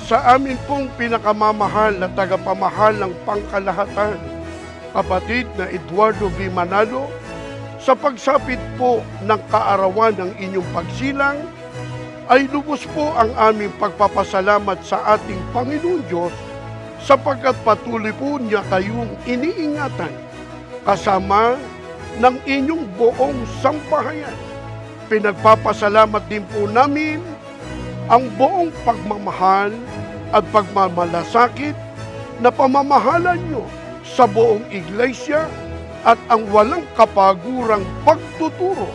sa amin pong pinakamamahal na tagapamahal ng pangkalahatan, kapatid na Eduardo V. Manalo, sa pagsapit po ng kaarawan ng inyong pagsilang, ay lubos po ang aming pagpapasalamat sa ating Panginoon Diyos sapagkat patuloy po niya kayong iniingatan kasama ng inyong buong sampahayan. Pinagpapasalamat din po namin ang buong pagmamahal at pagmamalasakit na pamamahalan nyo sa buong iglesia at ang walang kapagurang pagtuturo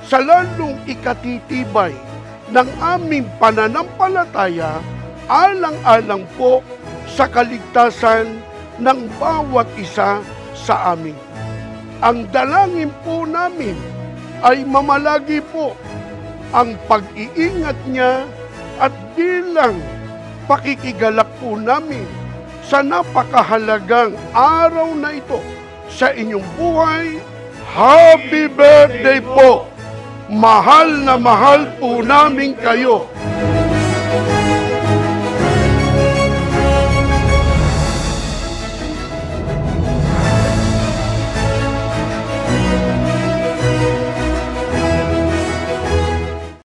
sa lalong ikatitibay ng aming pananampalataya alang-alang po sa kaligtasan ng bawat isa sa amin. Ang dalangin po namin ay mamalagi po ang pag-iingat niya at bilang pakikigalak po namin sa napakahalagang araw na ito sa inyong buhay. Happy birthday po! Mahal na mahal po namin kayo.